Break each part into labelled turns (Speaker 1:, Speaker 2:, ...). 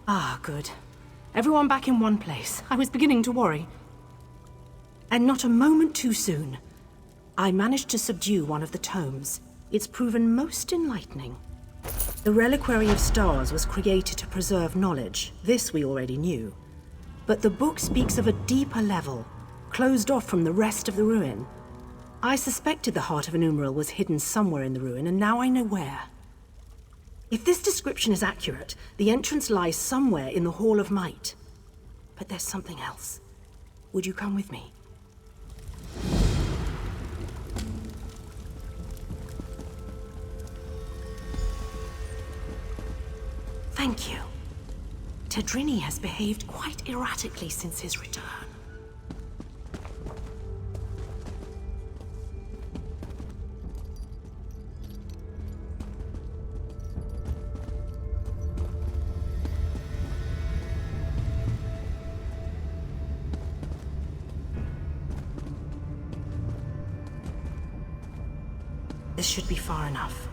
Speaker 1: Ah, good. Everyone back in one place. I was beginning to worry. And not a moment too soon. I managed to subdue one of the tomes. It's proven most enlightening. The Reliquary of Stars was created to preserve knowledge. This we already knew. But the book speaks of a deeper level, closed off from the rest of the ruin. I suspected the Heart of an Umbral was hidden somewhere in the ruin, and now I know where. If this description is accurate, the entrance lies somewhere in the Hall of Might. But there's something else. Would you come with me? Thank you. Tadrini has behaved quite erratically since his return. This should be far enough.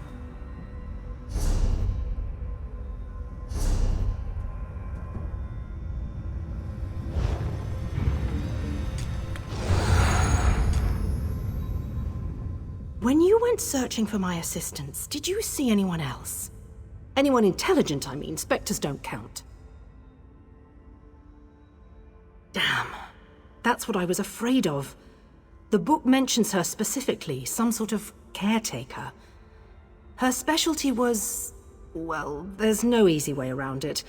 Speaker 1: When you went searching for my assistance, did you see anyone else? Anyone intelligent, I mean. Spectres don't count. Damn. That's what I was afraid of. The book mentions her specifically, some sort of caretaker. Her specialty was... well, there's no easy way around it.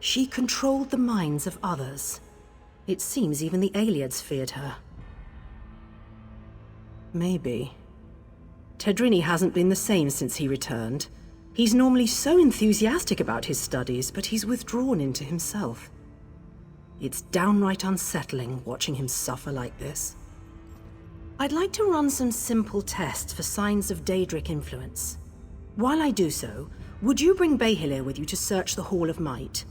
Speaker 1: She controlled the minds of others. It seems even the Aliads feared her. Maybe. Tadrini hasn't been the same since he returned. He's normally so enthusiastic about his studies, but he's withdrawn into himself. It's downright unsettling watching him suffer like this. I'd like to run some simple tests for signs of Daedric influence. While I do so, would you bring Behilir with you to search the Hall of Might?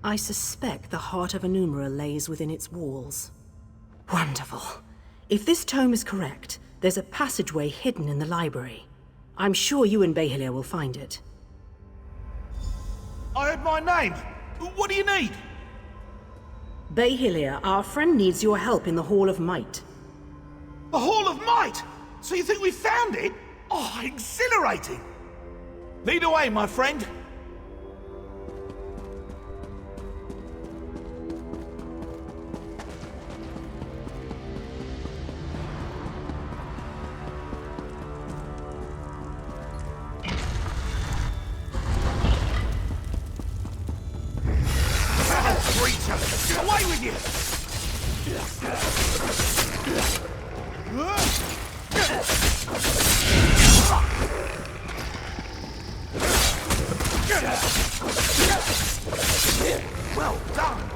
Speaker 1: I suspect the Heart of an Umbral lays within its walls. Wonderful. If this tome is correct, there's a passageway hidden in the library. I'm sure you and Behilir will find it.
Speaker 2: I heard my name. What do you need?
Speaker 1: Behilir, our friend needs your help in the Hall of Might.
Speaker 2: The Hall of Might? So you think we found it? Oh, exhilarating! Lead away, my friend. Away with you! Well done!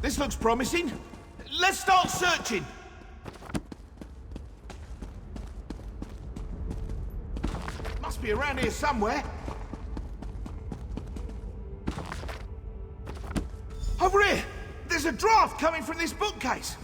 Speaker 2: This looks promising. Let's start searching. Must be around here somewhere. Over here! There's a draft coming from this bookcase.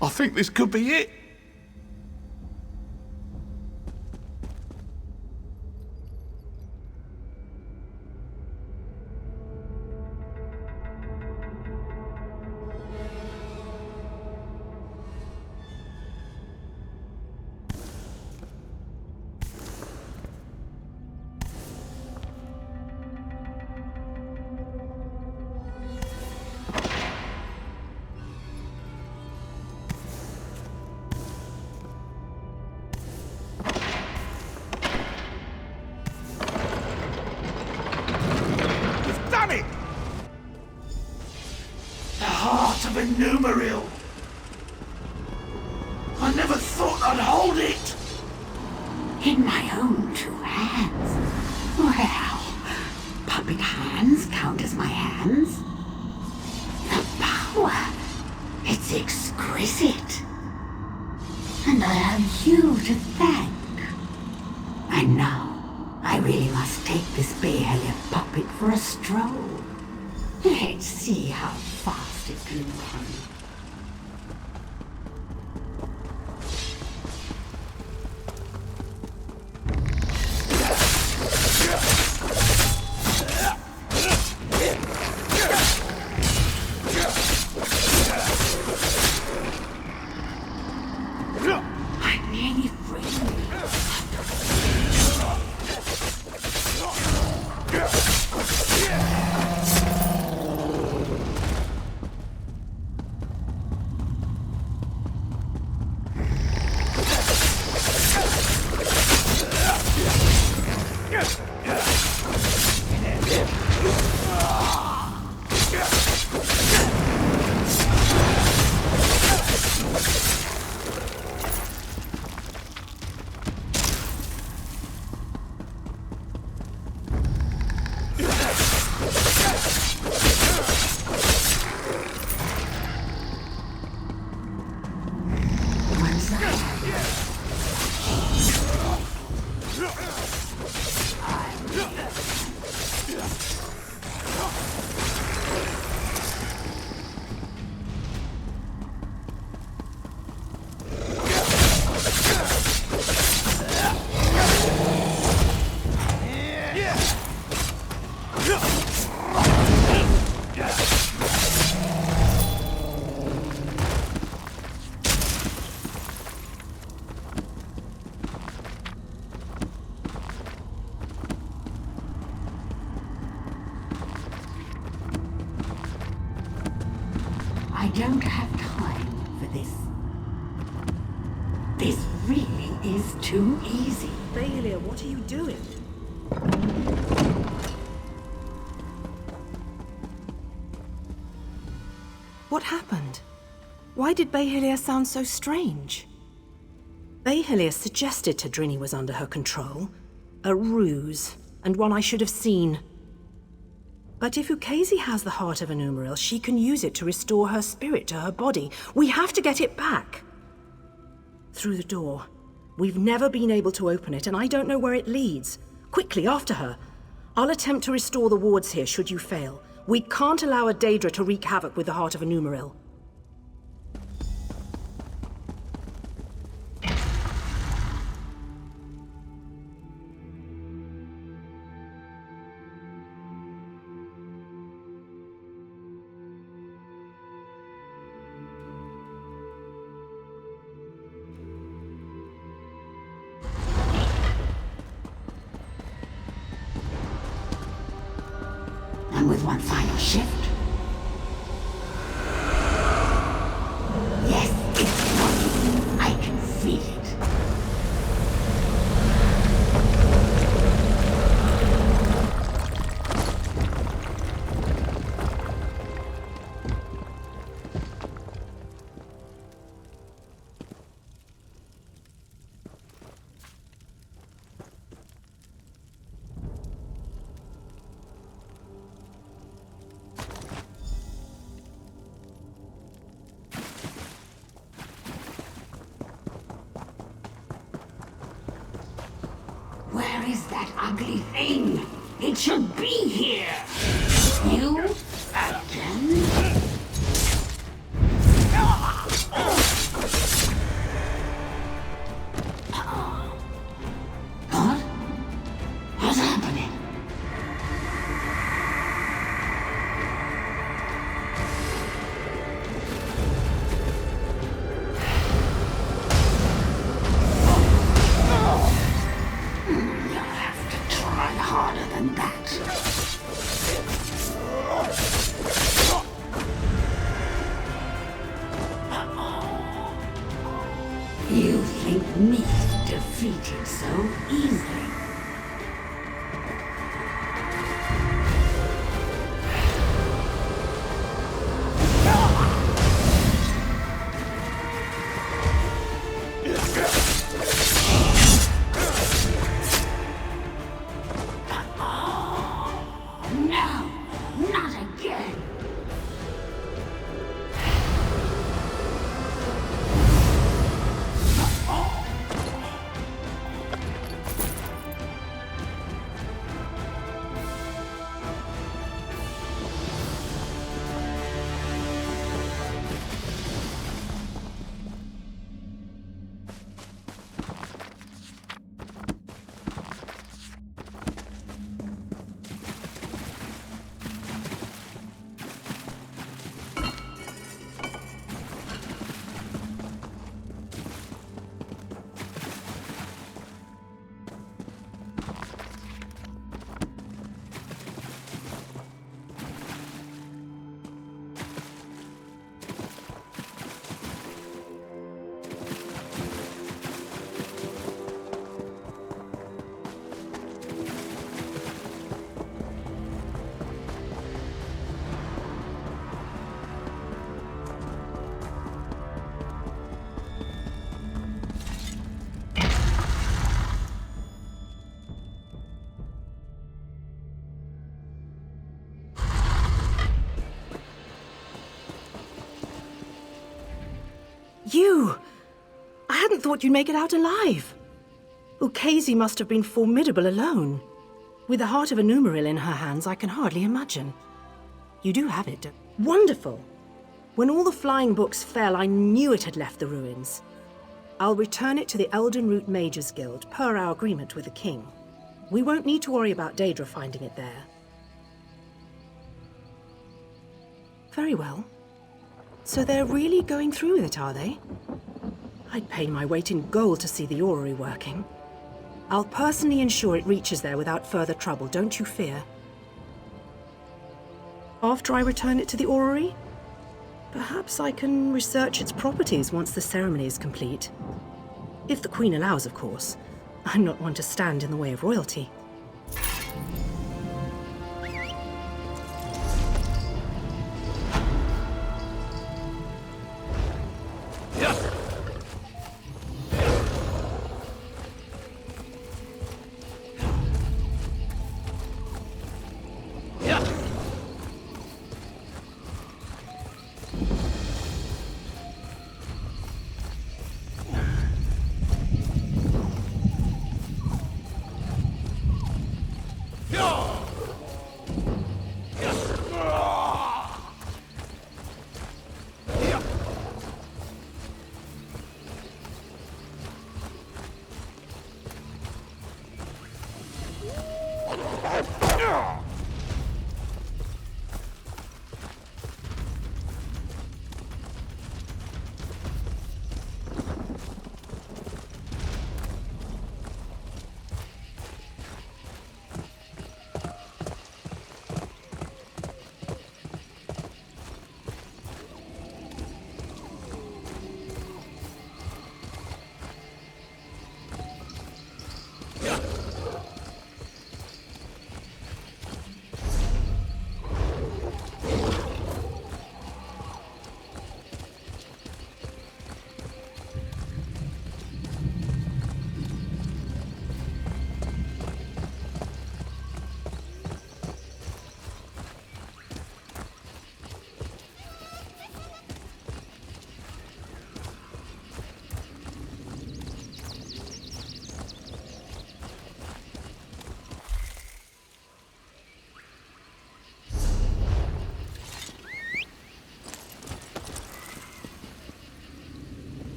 Speaker 2: I think this could be it. Numeril. I never thought I'd hold it.
Speaker 3: In my own two hands? Well, puppet hands count as my hands. The power, it's exquisite. And I have you to thank. And now, I really must take this Behelia puppet for a stroll. Let's see how fast it can run. I don't have time for this. This really is too easy.
Speaker 1: Behelia, what are you doing? What happened? Why did Behelia sound so strange? Behelia suggested Tadrini was under her control. A ruse, and one I should have seen. But if Ukezi has the heart of a Numeril, she can use it to restore her spirit to her body. We have to get it back. Through the door. We've never been able to open it, and I don't know where it leads. Quickly, after her. I'll attempt to restore the wards here, should you fail. We can't allow a Daedra to wreak havoc with the heart of a Numeril.
Speaker 3: And with one final shift. Yes, it's working. I can feel it. Where is that ugly thing? It should be here. You again? What? What's happening? Harder than that. You think me defeated so easily?
Speaker 1: hadn't thought you'd make it out alive. Casey must have been formidable alone. With the heart of a Numeril in her hands, I can hardly imagine. You do have it. Wonderful. When all the flying books fell, I knew it had left the ruins. I'll return it to the Elden Root Mages Guild, per our agreement with the king. We won't need to worry about Daedra finding it there. Very well. So they're really going through with it, are they? I'd pay my weight in gold to see the orrery working. I'll personally ensure it reaches there without further trouble, don't you fear. After I return it to the orrery, perhaps I can research its properties once the ceremony is complete. If the Queen allows, of course. I'm not one to stand in the way of royalty.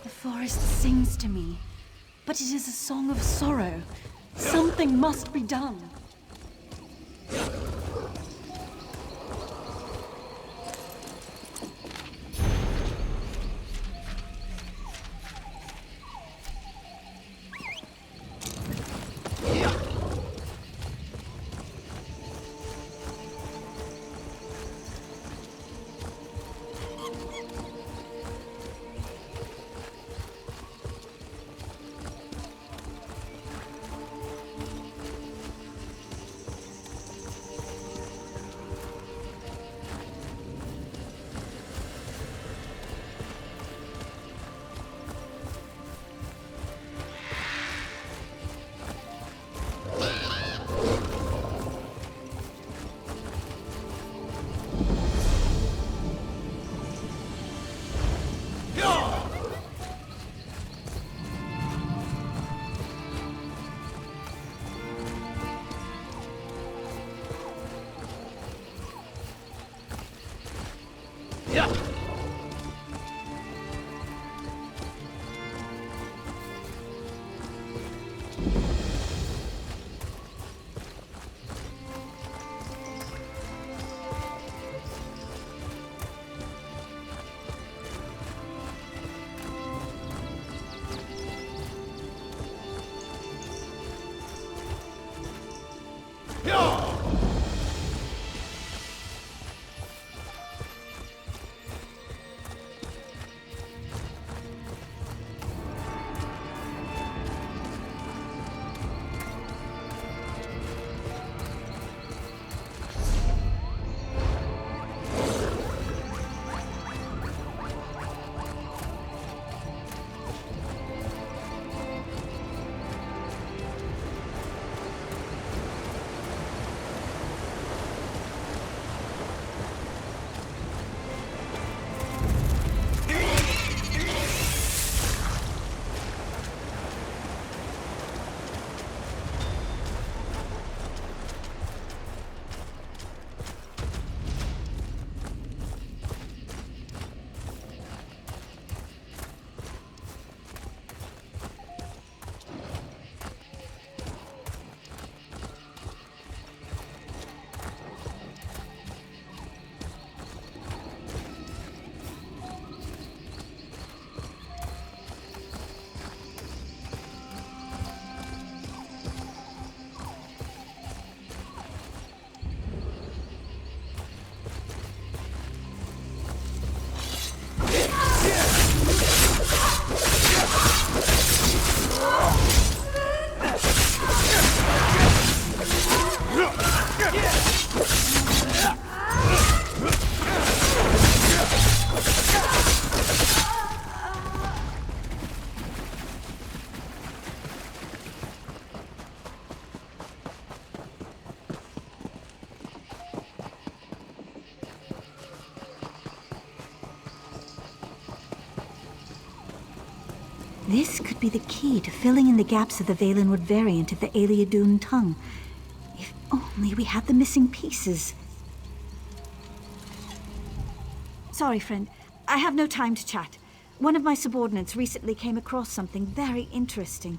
Speaker 4: The forest sings to me, but it is a song of sorrow. Something must be done.
Speaker 5: This could be the key to filling in the gaps of the Valenwood variant of the Aliadun tongue. If only we had the missing pieces. Sorry, friend. I have no time to chat. One of my subordinates recently came across something very interesting.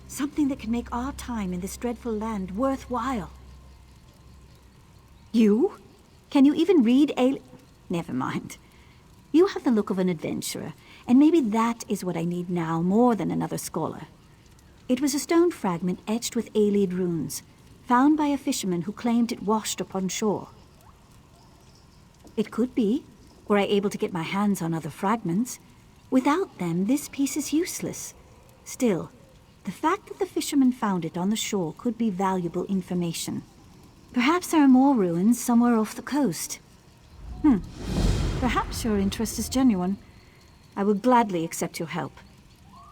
Speaker 5: Something that can make our time in this dreadful land worthwhile. You? Can you even read Never mind. You have the look of an adventurer, and maybe that is what I need now more than another scholar. It was a stone fragment etched with Aelid runes, found by a fisherman who claimed it washed upon shore. It could be, were I able to get my hands on other fragments. Without them, this piece is useless. Still, the fact that the fisherman found it on the shore could be valuable information. Perhaps there are more ruins somewhere off the coast. Perhaps your interest is genuine. I will gladly accept your help.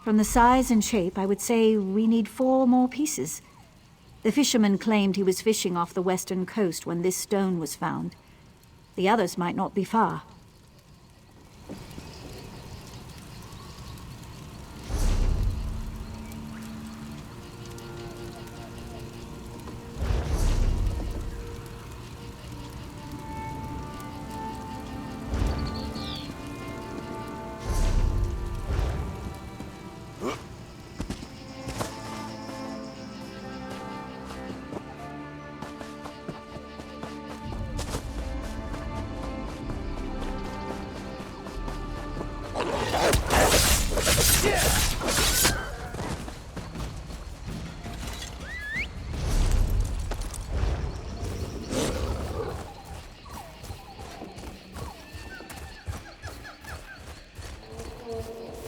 Speaker 5: From the size and shape, I would say we need 4 more pieces. The fisherman claimed he was fishing off the western coast when this stone was found. The others might not be far.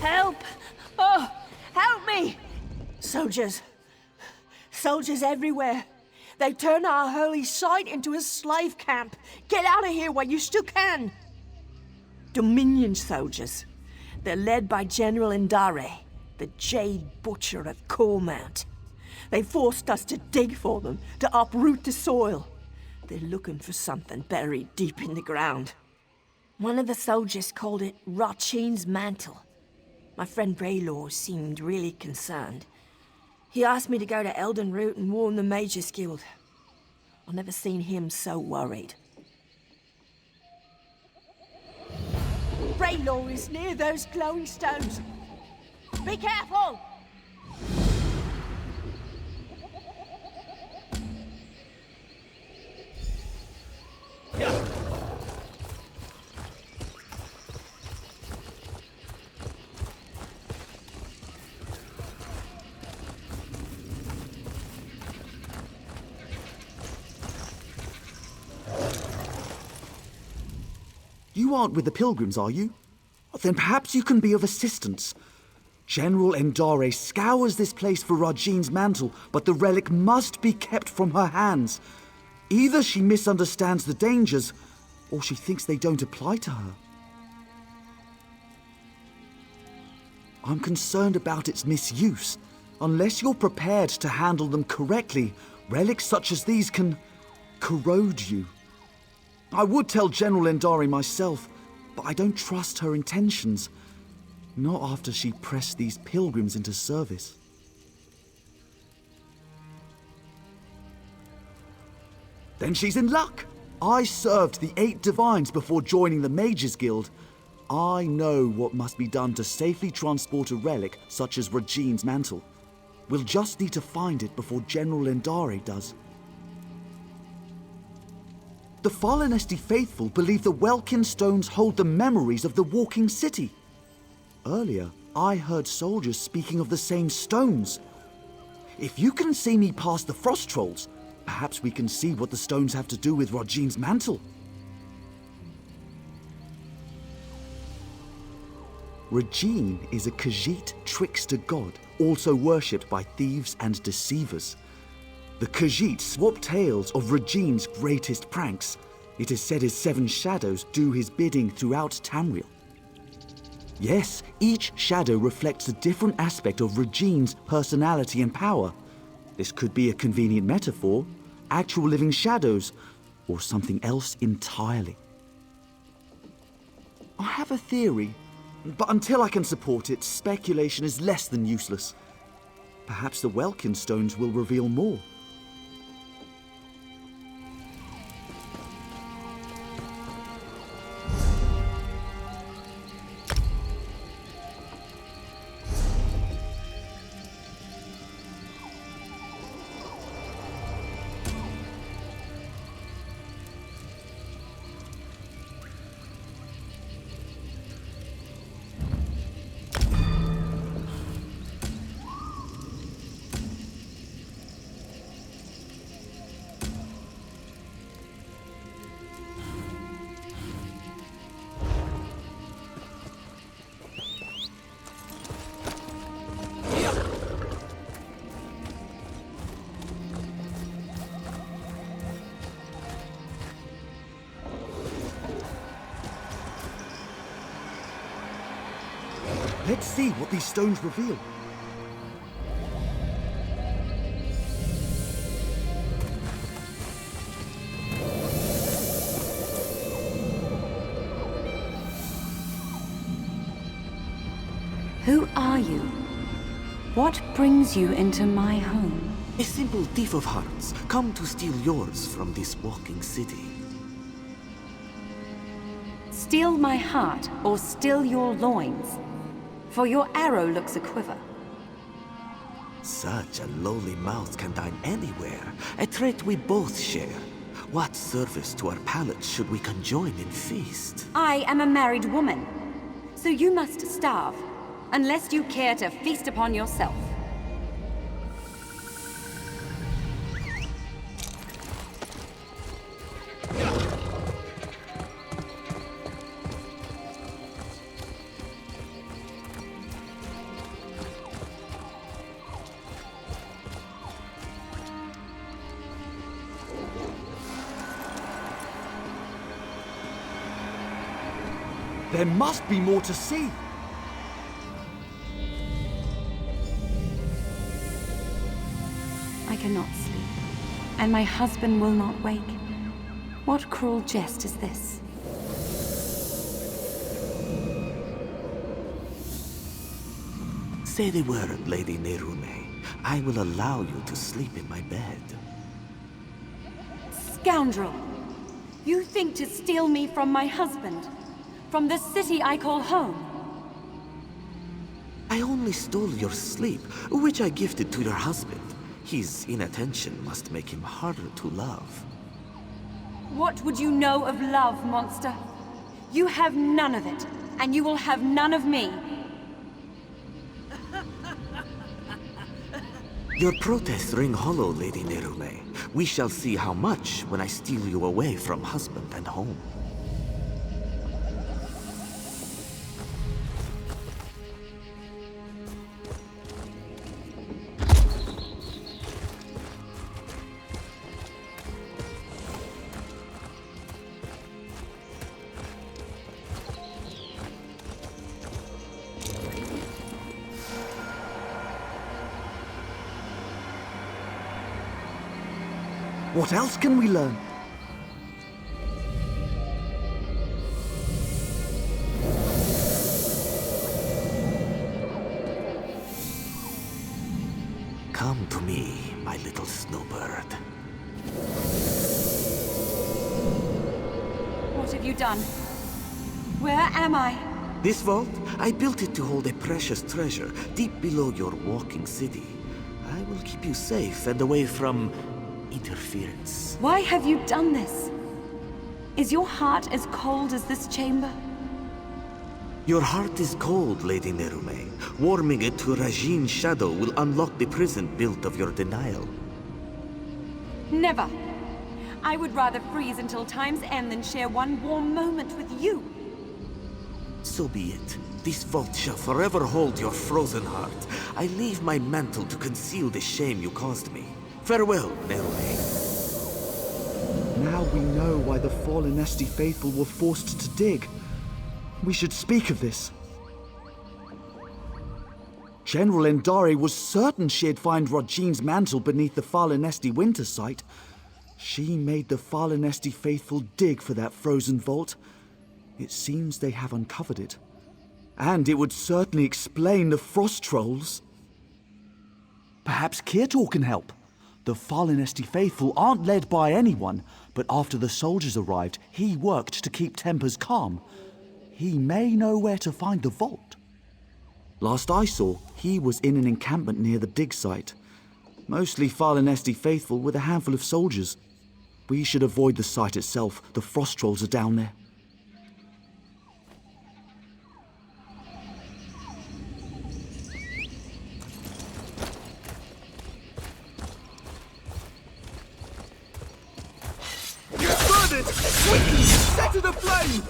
Speaker 6: Help! Oh, help me! Soldiers. Soldiers everywhere. They turned our holy site into a slave camp. Get out of here while you still can. Dominion soldiers. They're led by General Indare, the Jade Butcher of Cormount. They forced us to dig for them, to uproot the soil. They're looking for something buried deep in the ground. One of the soldiers called it Rachin's mantle. My friend Braylor seemed really concerned. He asked me to go to Elden Root and warn the Mages Guild. I've never seen him so worried. Braylor is near those glowing stones. Be careful!
Speaker 7: You aren't with the pilgrims, are you? Then perhaps you can be of assistance. General Endare scours this place for Rajin's mantle, but the relic must be kept from her hands. Either she misunderstands the dangers, or she thinks they don't apply to her. I'm concerned about its misuse. Unless you're prepared to handle them correctly, relics such as these can corrode you. I would tell General Endare myself, but I don't trust her intentions. Not after she pressed these pilgrims into service. Then she's in luck. I served the 8 divines before joining the Mages Guild. I know what must be done to safely transport a relic such as Rajin's mantle. We'll just need to find it before General Endare does. The Falinesti faithful believe the Welkin stones hold the memories of the walking city. Earlier, I heard soldiers speaking of the same stones. If you can see me past the frost trolls, perhaps we can see what the stones have to do with Rajin's mantle. Rajin is a Khajiit trickster god, also worshipped by thieves and deceivers. The Khajiit swap tales of Rajin's greatest pranks. It is said his 7 shadows do his bidding throughout Tamriel. Yes, each shadow reflects a different aspect of Rajin's personality and power. This could be a convenient metaphor, actual living shadows, or something else entirely. I have a theory. But until I can support it, speculation is less than useless. Perhaps the Welkin stones will reveal more. Let's see what these stones reveal.
Speaker 4: Who are you? What brings you into my home?
Speaker 8: A simple thief of hearts, come to steal yours from this walking city.
Speaker 4: Steal my heart or steal your loins? For your arrow looks a quiver.
Speaker 8: Such a lowly mouth can dine anywhere, a trait we both share. What service to our palates should we conjoin in feast?
Speaker 4: I am a married woman, so you must starve, unless you care to feast upon yourself.
Speaker 7: There must be more to see.
Speaker 4: I cannot sleep, and my husband will not wake. What cruel jest is this?
Speaker 8: Say the word, Lady Nerume. I will allow you to sleep in my bed.
Speaker 4: Scoundrel! You think to steal me from my husband? From the city I call home?
Speaker 8: I only stole your sleep, which I gifted to your husband. His inattention must make him harder to love.
Speaker 4: What would you know of love, monster? You have none of it, and you will have none of me.
Speaker 8: Your protests ring hollow, Lady Nerume. We shall see how much when I steal you away from husband and home.
Speaker 7: What else can we learn?
Speaker 8: Come to me, my little snowbird.
Speaker 4: What have you done? Where am I?
Speaker 8: This vault, I built it to hold a precious treasure deep below your walking city. I will keep you safe and away from interference.
Speaker 4: Why have you done this? Is your heart as cold as this chamber?
Speaker 8: Your heart is cold, Lady Nerume. Warming it to Rajine's shadow will unlock the prison built of your denial.
Speaker 4: Never. I would rather freeze until time's end than share one warm moment with you.
Speaker 8: So be it. This vault shall forever hold your frozen heart. I leave my mantle to conceal the shame you caused me. Farewell, Nerume.
Speaker 7: Now we know why the fallen Esti faithful were forced to dig. We should speak of this. General Endare was certain she'd find Rajine's mantle beneath the fallen Esti winter site. She made the fallen Esti faithful dig for that frozen vault. It seems they have uncovered it. And it would certainly explain the frost trolls. Perhaps Kirtor can help. The Fallenesti faithful aren't led by anyone, but after the soldiers arrived, he worked to keep tempers calm. He may know where to find the vault. Last I saw, he was in an encampment near the dig site. Mostly Fallenesti faithful with a handful of soldiers. We should avoid the site itself. The frost trolls are down there.
Speaker 2: Burn it! Quickly! Set it aflame!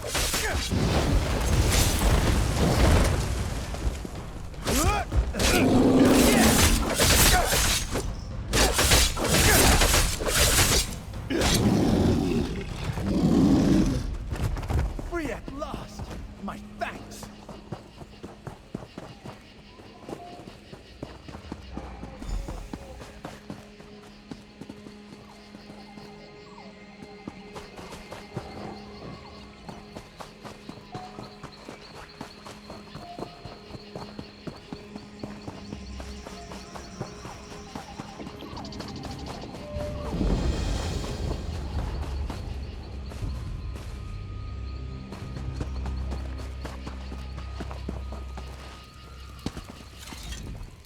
Speaker 2: Free at last! My thanks!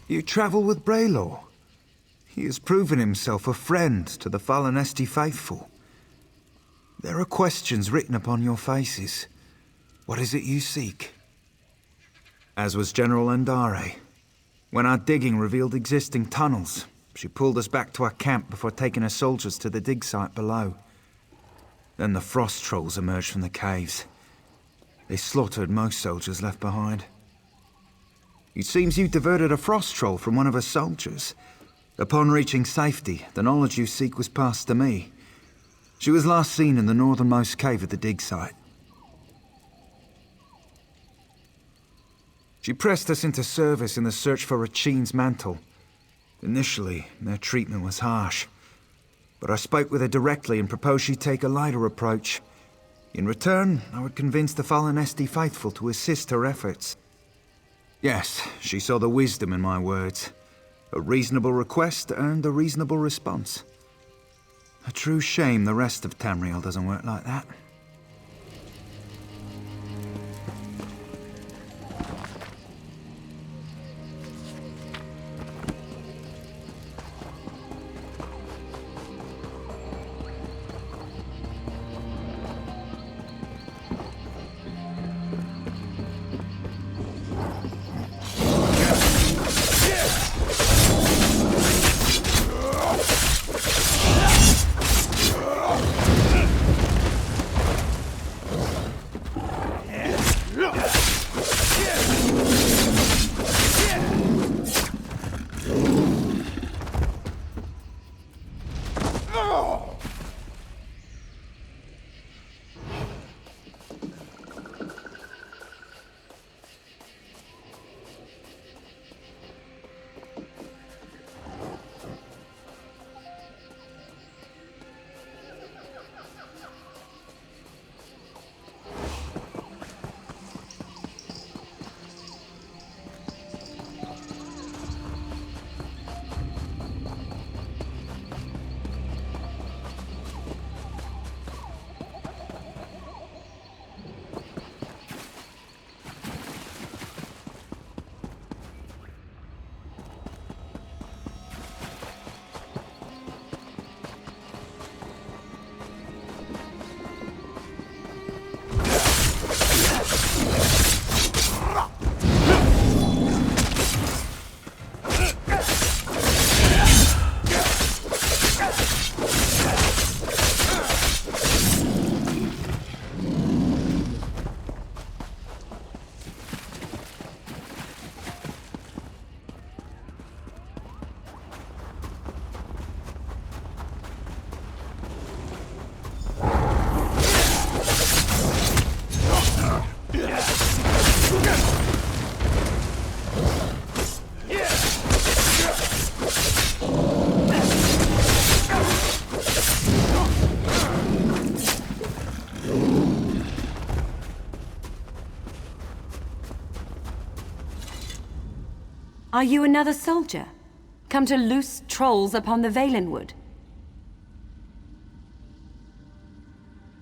Speaker 9: You travel with Braylor. He has proven himself a friend to the Fallenesti faithful. There are questions written upon your faces. What is it you seek? As was General Andare. When our digging revealed existing tunnels, she pulled us back to our camp before taking her soldiers to the dig site below. Then the frost trolls emerged from the caves. They slaughtered most soldiers left behind. It seems you diverted a frost troll from one of her soldiers. Upon reaching safety, the knowledge you seek was passed to me. She was last seen in the northernmost cave of the dig site. She pressed us into service in the search for Rachin's mantle. Initially, their treatment was harsh. But I spoke with her directly and proposed she take a lighter approach. In return, I would convince the Fallenesti faithful to assist her efforts. Yes, she saw the wisdom in my words. A reasonable request earned a reasonable response. A true shame the rest of Tamriel doesn't work like that.
Speaker 4: Are you another soldier? Come to loose trolls upon the Valenwood?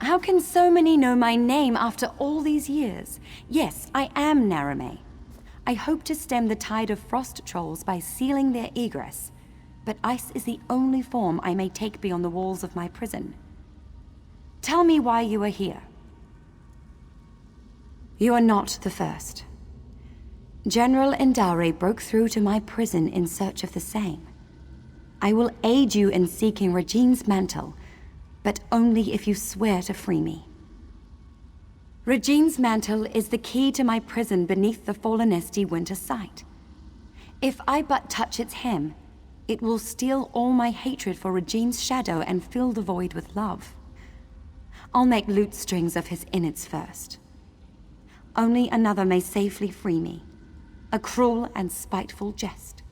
Speaker 4: How can so many know my name after all these years? Yes, I am Narame. I hope to stem the tide of frost trolls by sealing their egress, but ice is the only form I may take beyond the walls of my prison. Tell me why you are here. You are not the first. General Indare broke through to my prison in search of the same. I will aid you in seeking Regine's mantle, but only if you swear to free me. Regine's mantle is the key to my prison beneath the Fallenesti winter site. If I but touch its hem, it will steal all my hatred for Regine's shadow and fill the void with love. I'll make lute strings of his innards first. Only another may safely free me. A cruel and spiteful jest.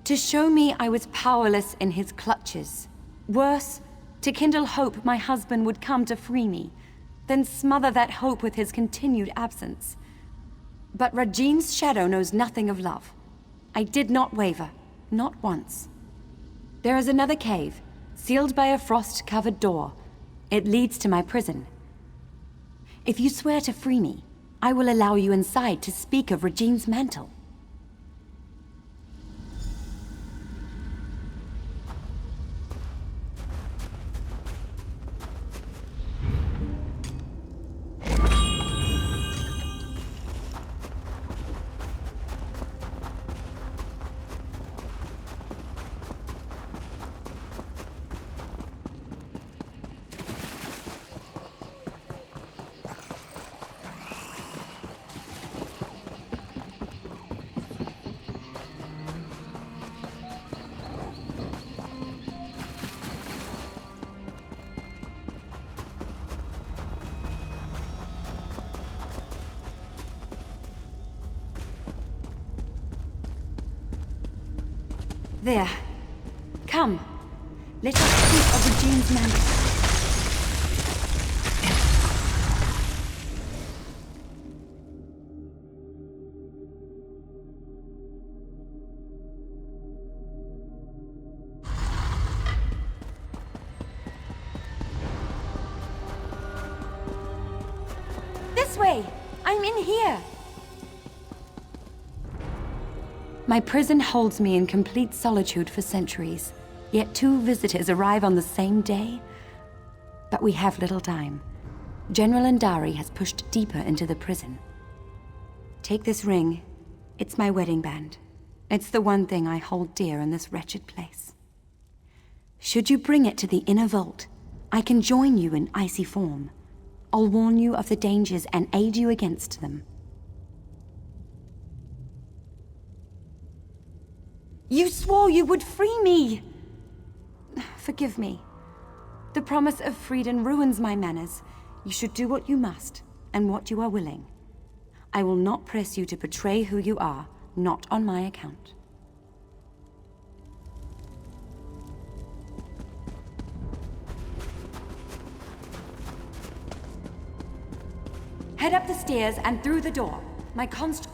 Speaker 4: To show me I was powerless in his clutches. Worse, to kindle hope my husband would come to free me, then smother that hope with his continued absence. But Regine's shadow knows nothing of love. I did not waver, not once. There is another cave, sealed by a frost-covered door. It leads to my prison. If you swear to free me, I will allow you inside to speak of Regine's mantle. There. Come. Let us speak of Regine's mantle. This way! I'm in here! My prison holds me in complete solitude for centuries, yet 2 visitors arrive on the same day. But we have little time. General Indari has pushed deeper into the prison. Take this ring. It's my wedding band. It's the one thing I hold dear in this wretched place. Should you bring it to the inner vault, I can join you in icy form. I'll warn you of the dangers and aid you against them. You swore you would free me! Forgive me. The promise of freedom ruins my manners. You should do what you must, and what you are willing. I will not press you to betray who you are, not on my account. Head up the stairs and through the door. My const...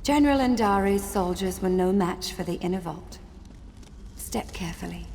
Speaker 4: General Indari's soldiers were no match for the inner vault. Step carefully.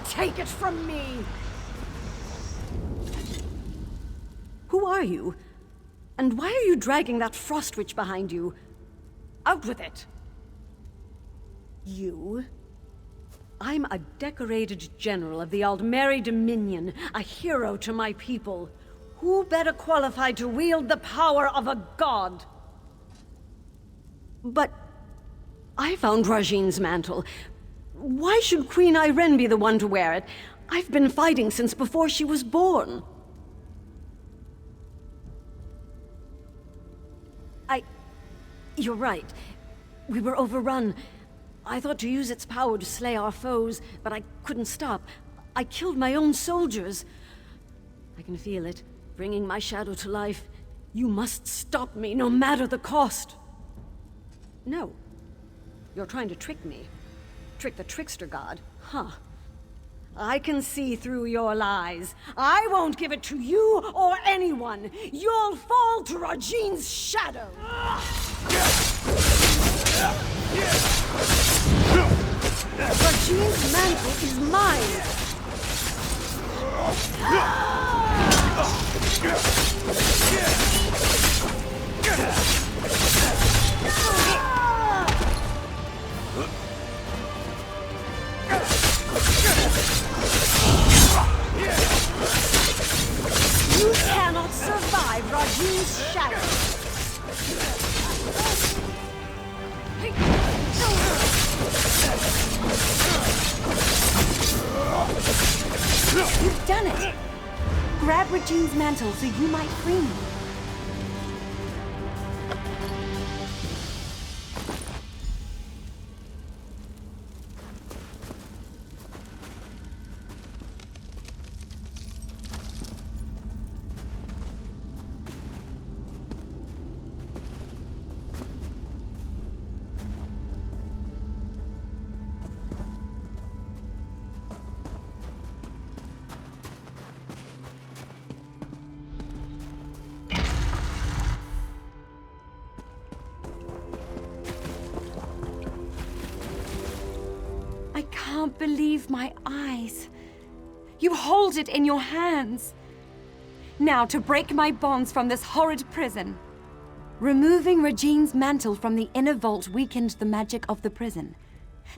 Speaker 6: take it from me!
Speaker 10: Who are you? And why are you dragging that frost witch behind you? Out with it! You? I'm a decorated general of the Aldmeri Dominion, a hero to my people. Who better qualified to wield the power of a god? But I found Rajine's mantle. Why should Queen Irene be the one to wear it? I've been fighting since before she was born. You're right. We were overrun. I thought to use its power to slay our foes, but I couldn't stop. I killed my own soldiers. I can feel it, bringing my shadow to life. You must stop me, no matter the cost. No. You're trying to trick me. Trick the trickster god, huh? I can see through your lies. I won't give it to you or anyone. You'll fall to Rajine's shadow. Rajine's mantle is mine. You cannot survive Rajine's shadow.
Speaker 4: You've done it! Grab Rajine's mantle so you might free me. I can't believe my eyes. You hold it in your hands. Now to break my bonds from this horrid prison. Removing Rajine's mantle from the inner vault weakened the magic of the prison.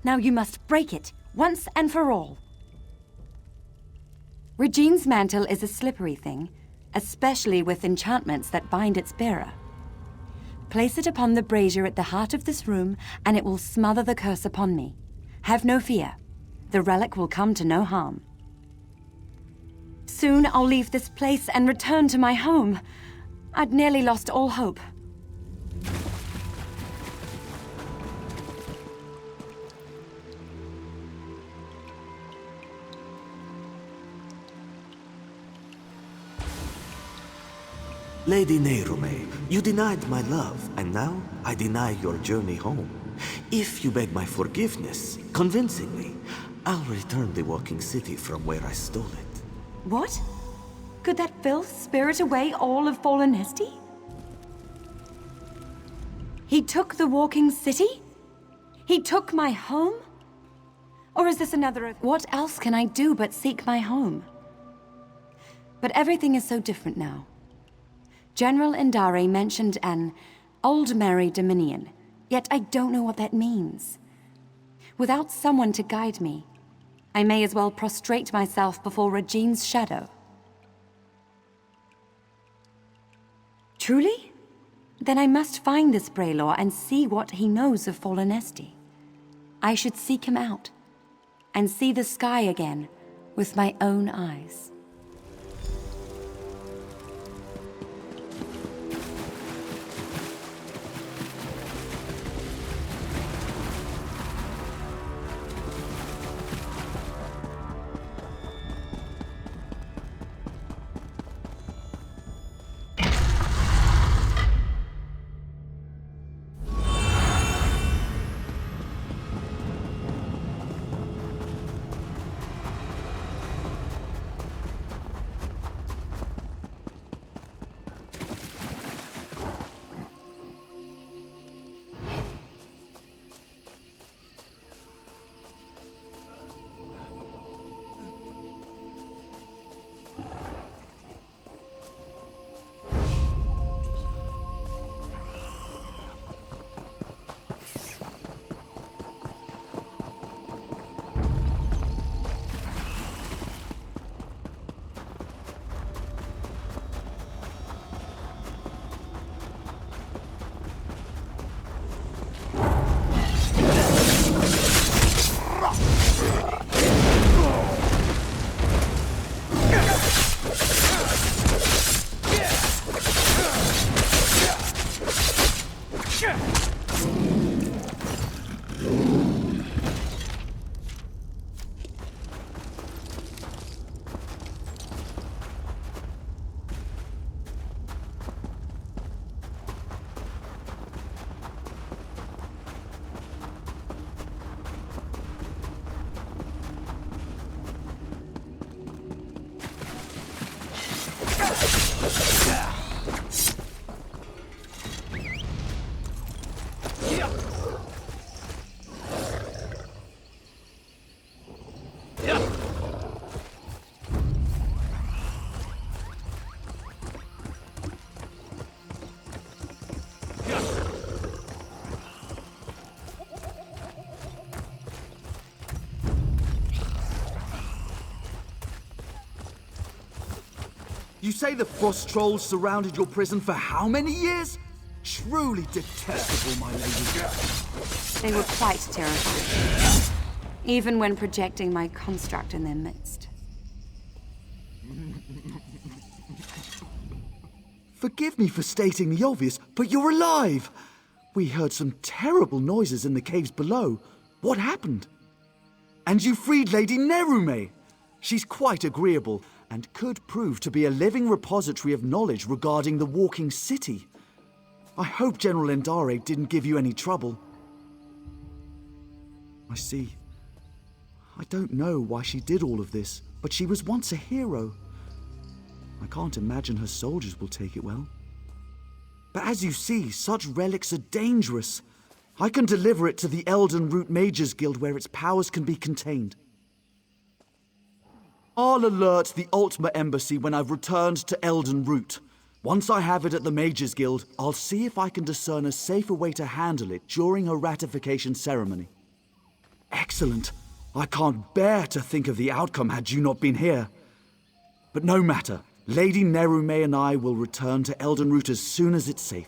Speaker 4: Now you must break it, once and for all. Rajine's mantle is a slippery thing, especially with enchantments that bind its bearer. Place it upon the brazier at the heart of this room, and it will smother the curse upon me. Have no fear. The relic will come to no harm. Soon I'll leave this place and return to my home. I'd nearly lost all hope.
Speaker 8: Lady Nehrume, you denied my love, and now I deny your journey home. If you beg my forgiveness, convincingly, I'll return the walking city from where I stole it.
Speaker 4: What? Could that filth spirit away all of Fallen Esty? He took the walking city? He took my home? Or is this another... What else can I do but seek my home? But everything is so different now. General Indare mentioned an Aldmeri Dominion, yet I don't know what that means. Without someone to guide me, I may as well prostrate myself before Rajine's shadow. Truly? Then I must find this Braylor and see what he knows of Fallen Esty. I should seek him out, and see the sky again with my own eyes.
Speaker 7: You say the frost trolls surrounded your prison for how many years? Truly detestable, my lady.
Speaker 4: They were quite terrifying, even when projecting my construct in their midst.
Speaker 7: Forgive me for stating the obvious, but you're alive! We heard some terrible noises in the caves below. What happened? And you freed Lady Nerume! She's quite agreeable, and could prove to be a living repository of knowledge regarding the Walking City. I hope General Endare didn't give you any trouble. I see. I don't know why she did all of this, but she was once a hero. I can't imagine her soldiers will take it well. But as you see, such relics are dangerous. I can deliver it to the Elden Root Mages Guild where its powers can be contained. I'll alert the Altmer Embassy when I've returned to Elden Root. Once I have it at the Mages Guild, I'll see if I can discern a safer way to handle it during her ratification ceremony. Excellent. I can't bear to think of the outcome had you not been here. But no matter. Lady Nerume and I will return to Elden Root as soon as it's safe.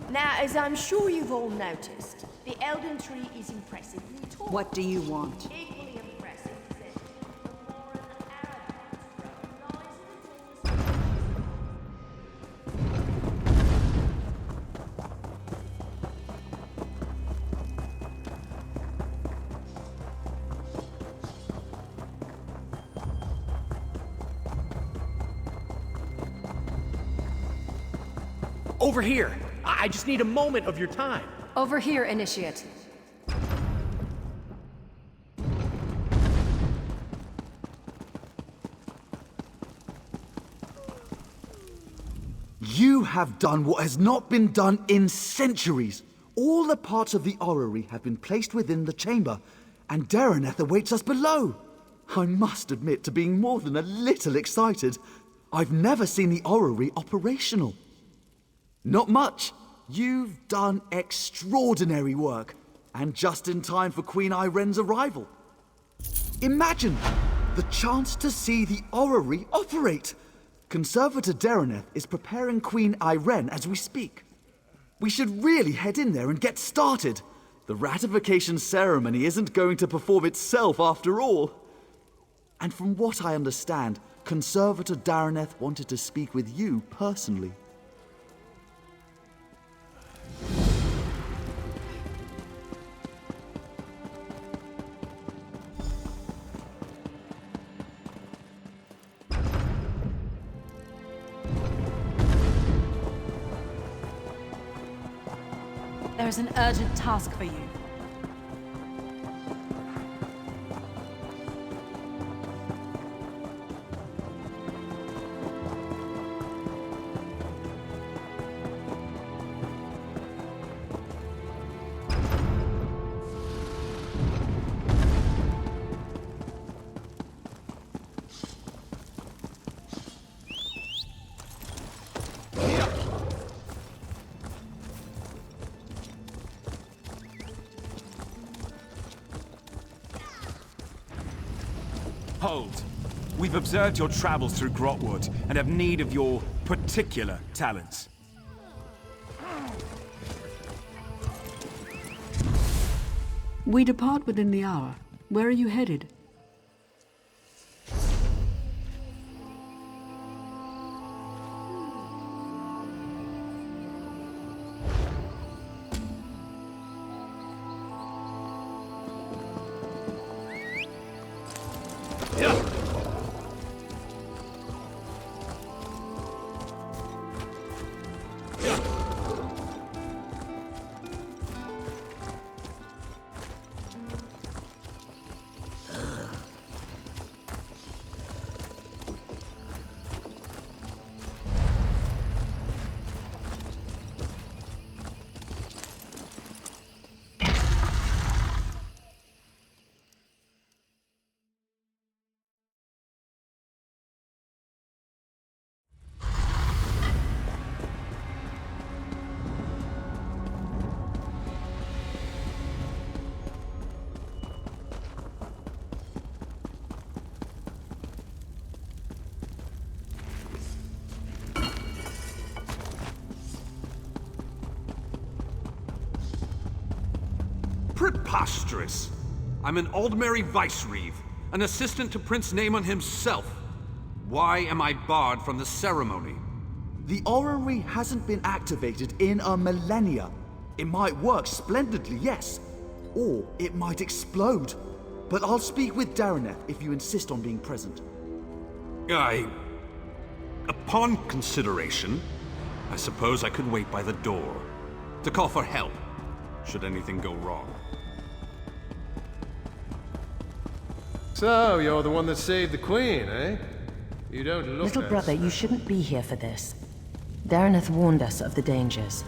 Speaker 6: Now, as I'm sure you've all noticed, the Elden Tree is impressively tall.
Speaker 1: What do you want?
Speaker 6: Equally impressive is that the Warren Arrogance throne lies in the tallest...
Speaker 11: Over here! I just need a moment of your time.
Speaker 4: Over here, Initiate.
Speaker 7: You have done what has not been done in centuries. All the parts of the orrery have been placed within the chamber, and Dareneth awaits us below. I must admit to being more than a little excited. I've never seen the orrery operational. Not much. You've done extraordinary work, and just in time for Queen Iren's arrival. Imagine the chance to see the orrery operate. Conservator Dareneth is preparing Queen Iren as we speak. We should really head in there and get started. The ratification ceremony isn't going to perform itself after all. And from what I understand, Conservator Dareneth wanted to speak with you personally.
Speaker 4: There is an urgent task for you.
Speaker 12: Hold. We've observed your travels through Grahtwood and have need of your particular talents.
Speaker 13: We depart within the hour. Where are you headed?
Speaker 14: Preposterous! I'm an Aldmeri Vice-Reeve, an assistant to Prince Naemon himself. Why am I barred from the ceremony?
Speaker 7: The orrery hasn't been activated in a millennia. It might work splendidly, yes. Or it might explode. But I'll speak with Dareneth if you insist on being present.
Speaker 14: Upon consideration, I suppose I could wait by the door to call for help, should anything go wrong.
Speaker 15: So, you're the one that saved the Queen, eh? You don't look
Speaker 16: Little brother, you shouldn't be here for this. Dareneth warned us of the dangers.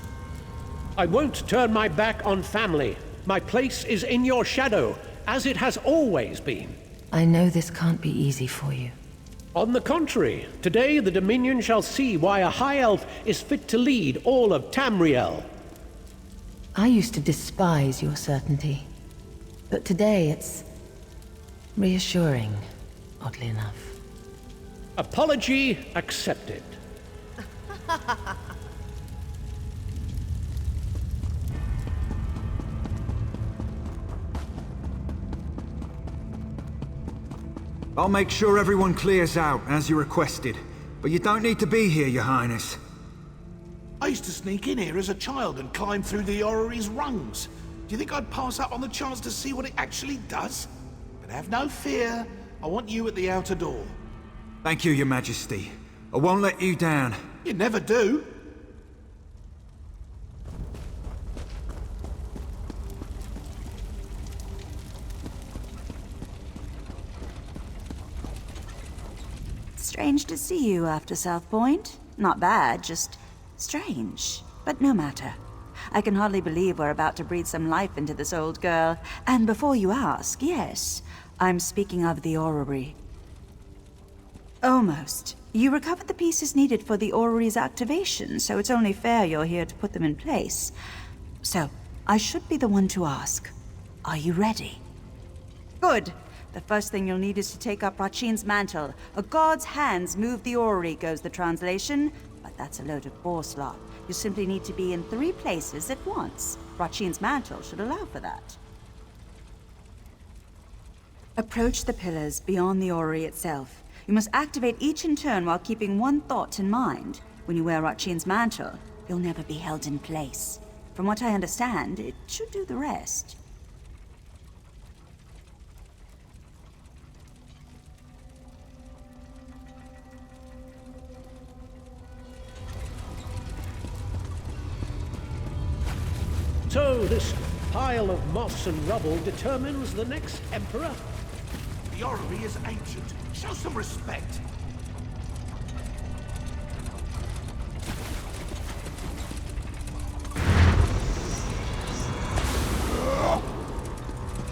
Speaker 11: I won't turn my back on family. My place is in your shadow, as it has always been.
Speaker 16: I know this can't be easy for you.
Speaker 11: On the contrary, today the Dominion shall see why a High Elf is fit to lead all of Tamriel.
Speaker 16: I used to despise your certainty. But today it's reassuring, oddly enough.
Speaker 11: Apology accepted.
Speaker 9: I'll make sure everyone clears out, as you requested. But you don't need to be here, Your Highness.
Speaker 2: I used to sneak in here as a child and climb through the orrery's rungs. Do you think I'd pass up on the chance to see what it actually does? But have no fear. I want you at the outer door.
Speaker 9: Thank you, Your Majesty. I won't let you down.
Speaker 2: You never do.
Speaker 17: Strange to see you after South Point. Not bad, just strange. But no matter. I can hardly believe we're about to breathe some life into this old girl. And before you ask, yes, I'm speaking of the orrery. Almost. You recovered the pieces needed for the orrery's activation, so it's only fair you're here to put them in place. So, I should be the one to ask. Are you ready? Good. The first thing you'll need is to take up Rachin's mantle. A god's hands move the orrery, goes the translation. But that's a load of boar slop. You simply need to be in 3 places at once. Rachin's mantle should allow for that. Approach the pillars beyond the orrery itself. You must activate each in turn while keeping one thought in mind. When you wear Rachin's mantle, you'll never be held in place. From what I understand, it should do the rest.
Speaker 11: So this pile of moss and rubble determines the next emperor?
Speaker 2: The orrery is ancient. Show some respect.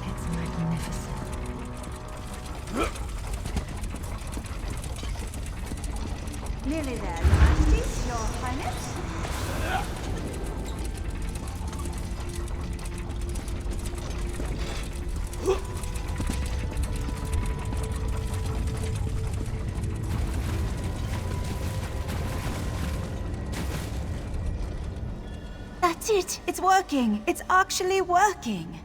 Speaker 17: It's magnificent. Nearly there, Your Majesty, Your Highness. That's it! It's working! It's actually working!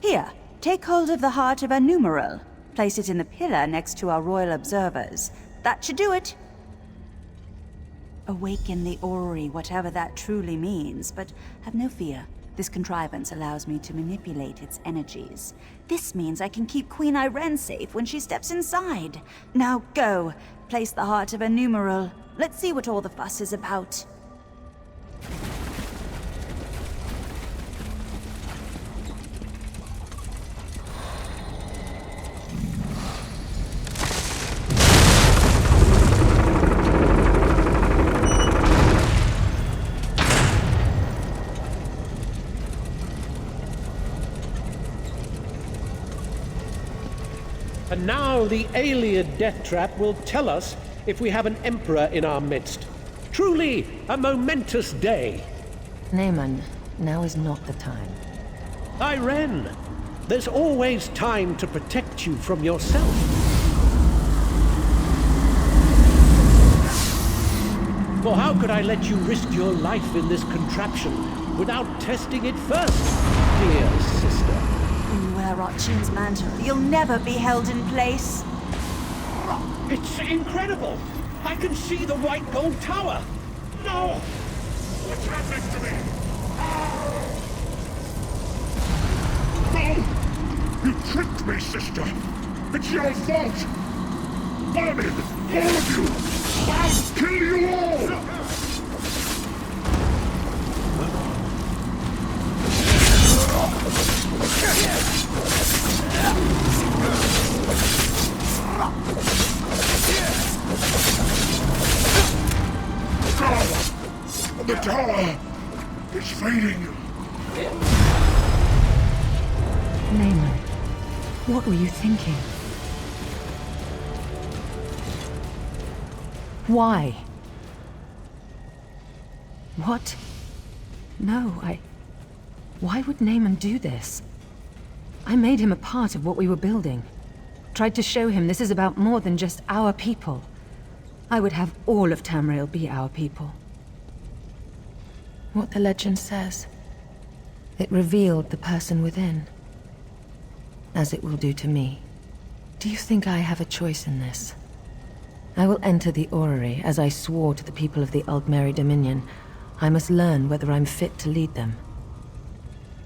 Speaker 17: Here, take hold of the heart of a numeral. Place it in the pillar next to our royal observers. That should do it! Awaken the orrery, whatever that truly means, but have no fear. This contrivance allows me to manipulate its energies. This means I can keep Queen Irene safe when she steps inside. Now go! Place the heart of a numeral. Let's see what all the fuss is about.
Speaker 11: And now the Ayleid death trap will tell us if we have an emperor in our midst. Truly a momentous day.
Speaker 16: Naaman, now is not the time.
Speaker 11: Irene, there's always time to protect you from yourself. For how could I let you risk your life in this contraption without testing it first, dear sister?
Speaker 17: When you wear Rachin's mantle, you'll never be held in place.
Speaker 11: It's incredible! I can see the white gold tower! No!
Speaker 2: What's happening to me? No! You tricked me, sister! It's your fault! Vermin! All of you! I'll kill you all! The tower is fading.
Speaker 16: Naaman, what were you thinking? Why? What? No, Why would Naaman do this? I made him a part of what we were building. Tried to show him this is about more than just our people. I would have all of Tamriel be our people. What the legend says. It revealed the person within. As it will do to me. Do you think I have a choice in this? I will enter the orrery, as I swore to the people of the Aldmeri Dominion. I must learn whether I'm fit to lead them.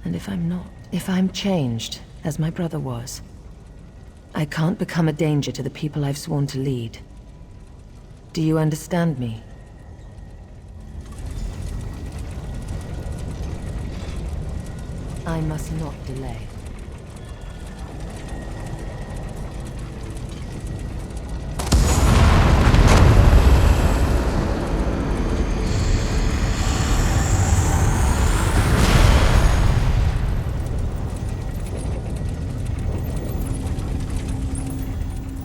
Speaker 16: And if I'm not, if I'm changed, as my brother was, I can't become a danger to the people I've sworn to lead. Do you understand me? I must not delay.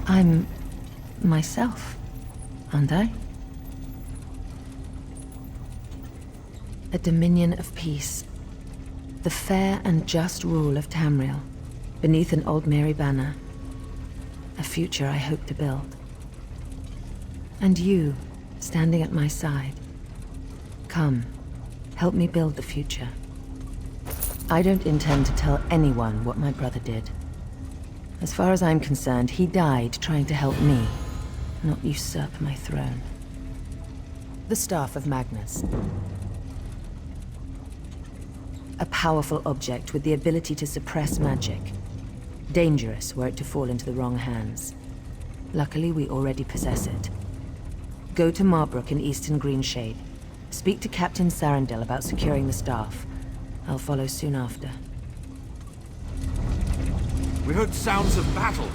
Speaker 16: I'm myself, aren't I? A dominion of peace. The fair and just rule of Tamriel, beneath an Aldmeri banner. A future I hope to build. And you, standing at my side. Come, help me build the future. I don't intend to tell anyone what my brother did. As far as I'm concerned, he died trying to help me, not usurp my throne. The Staff of Magnus. A powerful object with the ability to suppress magic. Dangerous were it to fall into the wrong hands. Luckily, we already possess it. Go to Marbrook in Eastern Greenshade. Speak to Captain Sarandel about securing the staff. I'll follow soon after.
Speaker 14: We heard sounds of battle.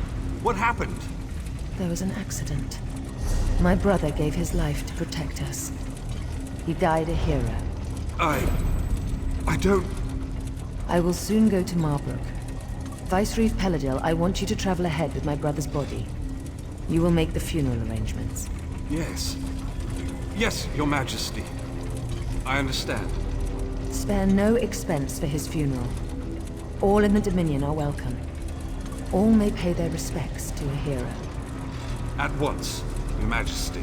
Speaker 14: What happened?
Speaker 16: There was an accident. My brother gave his life to protect us. He died a hero.
Speaker 14: I don't...
Speaker 16: I will soon go to Marbrook. Vicereeve Peladil, I want you to travel ahead with my brother's body. You will make the funeral arrangements.
Speaker 14: Yes. Yes, Your Majesty. I understand.
Speaker 16: Spare no expense for his funeral. All in the Dominion are welcome. All may pay their respects to a hero.
Speaker 14: At once, Your Majesty.